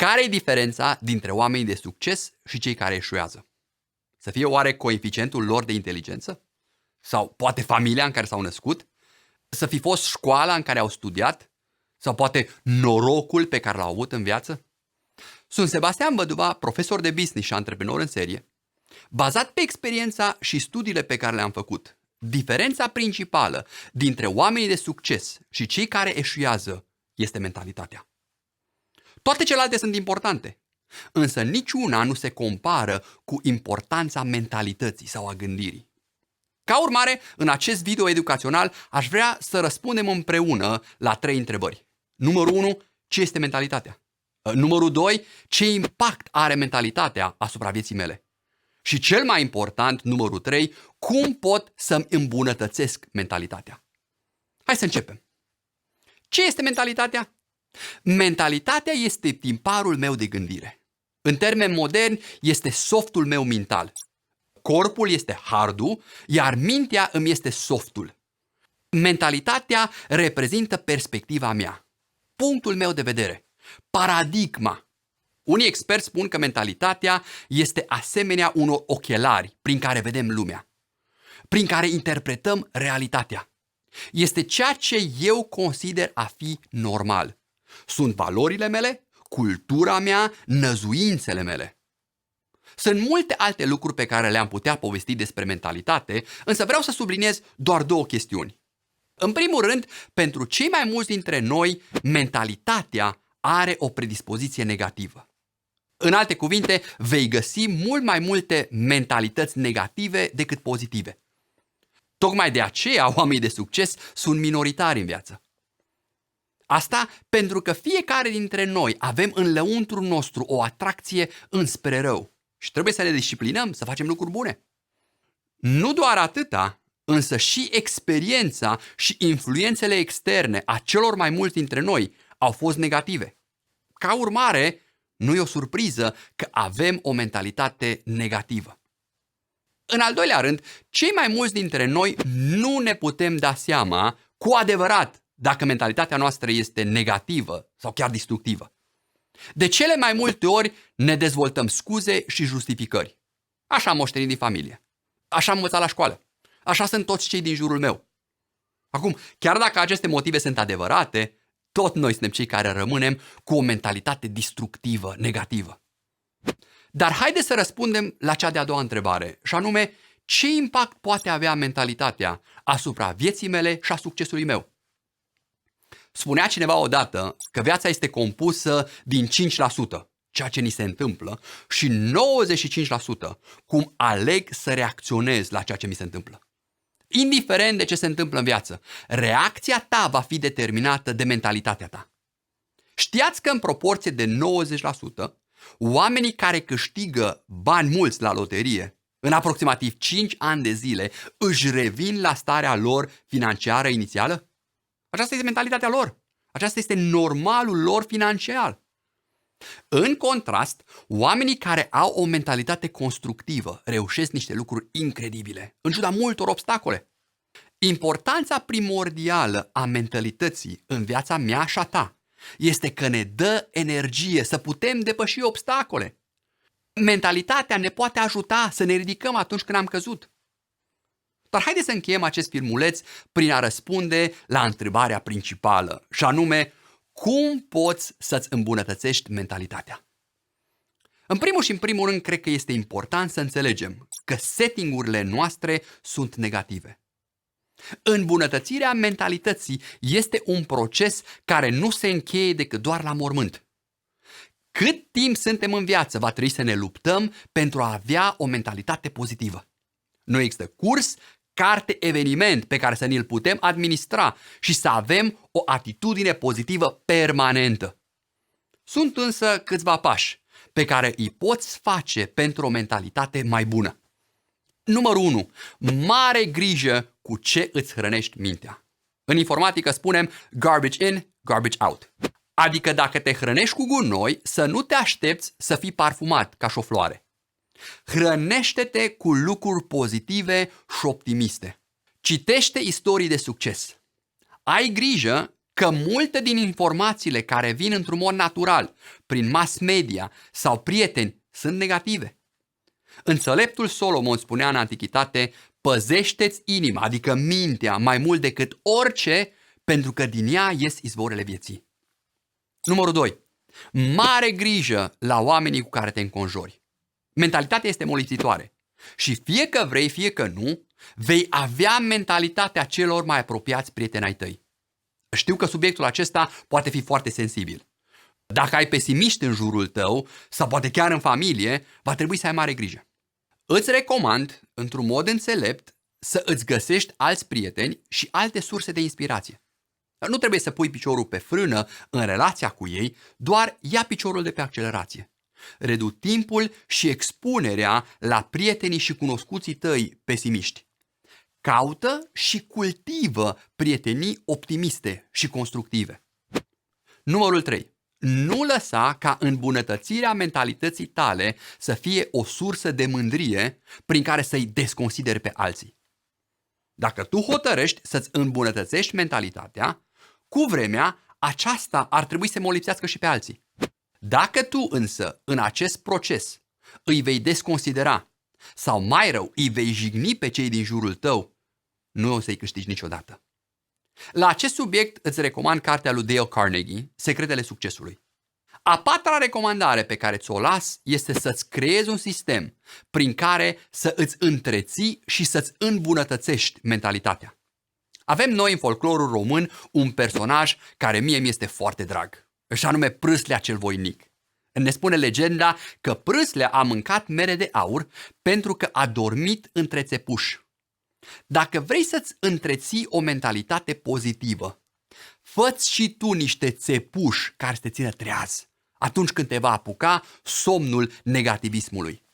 Care e diferența dintre oamenii de succes și cei care eșuează? Să fie oare coeficientul lor de inteligență? Sau poate familia în care s-au născut? Să fi fost școala în care au studiat? Sau poate norocul pe care l-au avut în viață? Sunt Sebastian Băduva, profesor de business și antreprenor în serie. Bazat pe experiența și studiile pe care le-am făcut, diferența principală dintre oamenii de succes și cei care eșuează este mentalitatea. Toate celelalte sunt importante, însă niciuna nu se compară cu importanța mentalității sau a gândirii. Ca urmare, în acest video educațional aș vrea să răspundem împreună la 3 întrebări. Numărul 1, ce este mentalitatea? Numărul 2, ce impact are mentalitatea asupra vieții mele? Și cel mai important, numărul 3, cum pot să-mi îmbunătățesc mentalitatea? Hai să începem. Ce este mentalitatea? Mentalitatea este tiparul meu de gândire. În termeni moderni, este softul meu mental. Corpul este hardul, iar mintea îmi este softul. Mentalitatea reprezintă perspectiva mea, punctul meu de vedere, paradigma. Unii experți spun că mentalitatea este asemenea unor ochelari prin care vedem lumea, prin care interpretăm realitatea. Este ceea ce eu consider a fi normal. Sunt valorile mele, cultura mea, năzuințele mele. Sunt multe alte lucruri pe care le-am putea povesti despre mentalitate, însă vreau să subliniez doar 2 chestiuni. În primul rând, pentru cei mai mulți dintre noi, mentalitatea are o predispoziție negativă. În alte cuvinte, vei găsi mult mai multe mentalități negative decât pozitive. Tocmai de aceea, oamenii de succes sunt minoritari în viață. Asta pentru că fiecare dintre noi avem în lăuntrul nostru o atracție înspre rău și trebuie să ne disciplinăm să facem lucruri bune. Nu doar atâta, însă și experiența și influențele externe a celor mai mulți dintre noi au fost negative. Ca urmare, nu e o surpriză că avem o mentalitate negativă. În al doilea rând, cei mai mulți dintre noi nu ne putem da seama cu adevărat dacă mentalitatea noastră este negativă sau chiar destructivă. De cele mai multe ori ne dezvoltăm scuze și justificări. Așa am moștenit din familie. Așa am învățat la școală. Așa sunt toți cei din jurul meu. Acum, chiar dacă aceste motive sunt adevărate, tot noi suntem cei care rămânem cu o mentalitate destructivă, negativă. Dar haideți să răspundem la cea de-a doua întrebare, și anume, ce impact poate avea mentalitatea asupra vieții mele și a succesului meu? Spunea cineva odată că viața este compusă din 5%, ceea ce ni se întâmplă, și 95% cum aleg să reacționez la ceea ce mi se întâmplă. Indiferent de ce se întâmplă în viață, reacția ta va fi determinată de mentalitatea ta. Știați că în proporție de 90%, oamenii care câștigă bani mulți la loterie, în aproximativ 5 ani de zile, își revin la starea lor financiară inițială? Aceasta este mentalitatea lor. Aceasta este normalul lor financiar. În contrast, oamenii care au o mentalitate constructivă reușesc niște lucruri incredibile, în ciuda multor obstacole. Importanța primordială a mentalității în viața mea și a ta este că ne dă energie să putem depăși obstacole. Mentalitatea ne poate ajuta să ne ridicăm atunci când am căzut. Dar haideți să încheiem acest filmuleț prin a răspunde la întrebarea principală, și anume, cum poți să-ți îmbunătățești mentalitatea? În primul și în primul rând, cred că este important să înțelegem că setting-urile noastre sunt negative. Îmbunătățirea mentalității este un proces care nu se încheie decât doar la mormânt. Cât timp suntem în viață, va trebui să ne luptăm pentru a avea o mentalitate pozitivă. Nu există curs, carte, eveniment pe care să ne-l putem administra și să avem o atitudine pozitivă permanentă. Sunt însă câțiva pași pe care îi poți face pentru o mentalitate mai bună. Numărul 1. Mare grijă cu ce îți hrănești mintea. În informatică spunem garbage in, garbage out. Adică dacă te hrănești cu gunoi, să nu te aștepți să fii parfumat ca și o floare. Hrănește-te cu lucruri pozitive și optimiste. Citește istorii de succes. Ai grijă că multe din informațiile care vin într-un mod natural, prin mass media sau prieteni, sunt negative. Înțeleptul Solomon spunea în antichitate: păzește-ți inima, adică mintea, mai mult decât orice, pentru că din ea ies izvoarele vieții. Numărul 2. Mare grijă la oamenii cu care te înconjori. Mentalitatea este molipsitoare și fie că vrei, fie că nu, vei avea mentalitatea celor mai apropiați prieteni ai tăi. Știu că subiectul acesta poate fi foarte sensibil. Dacă ai pesimiști în jurul tău sau poate chiar în familie, va trebui să ai mare grijă. Îți recomand, într-un mod înțelept, să îți găsești alți prieteni și alte surse de inspirație. Nu trebuie să pui piciorul pe frână în relația cu ei, doar ia piciorul de pe accelerație. Redu timpul și expunerea la prietenii și cunoscuții tăi pesimiști. Caută și cultivă prietenii optimiste și constructive. Numărul 3. Nu lăsa ca îmbunătățirea mentalității tale să fie o sursă de mândrie prin care să-i desconsideri pe alții. Dacă tu hotărăști să-ți îmbunătățești mentalitatea, cu vremea aceasta ar trebui să molipsească și pe alții. Dacă tu însă în acest proces îi vei desconsidera sau mai rău îi vei jigni pe cei din jurul tău, nu o să-i câștigi niciodată. La acest subiect îți recomand cartea lui Dale Carnegie, Secretele Succesului. A patra recomandare pe care ți-o las este să-ți creezi un sistem prin care să îți întreții și să-ți îmbunătățești mentalitatea. Avem noi în folclorul român un personaj care mie mi este foarte drag, și anume Prâslea cel voinic. Ne spune legenda că Prâslea a mâncat mere de aur pentru că a dormit între țepuși. Dacă vrei să-ți întreții o mentalitate pozitivă, fă-ți și tu niște țepuși care să te țină treaz atunci când te va apuca somnul negativismului.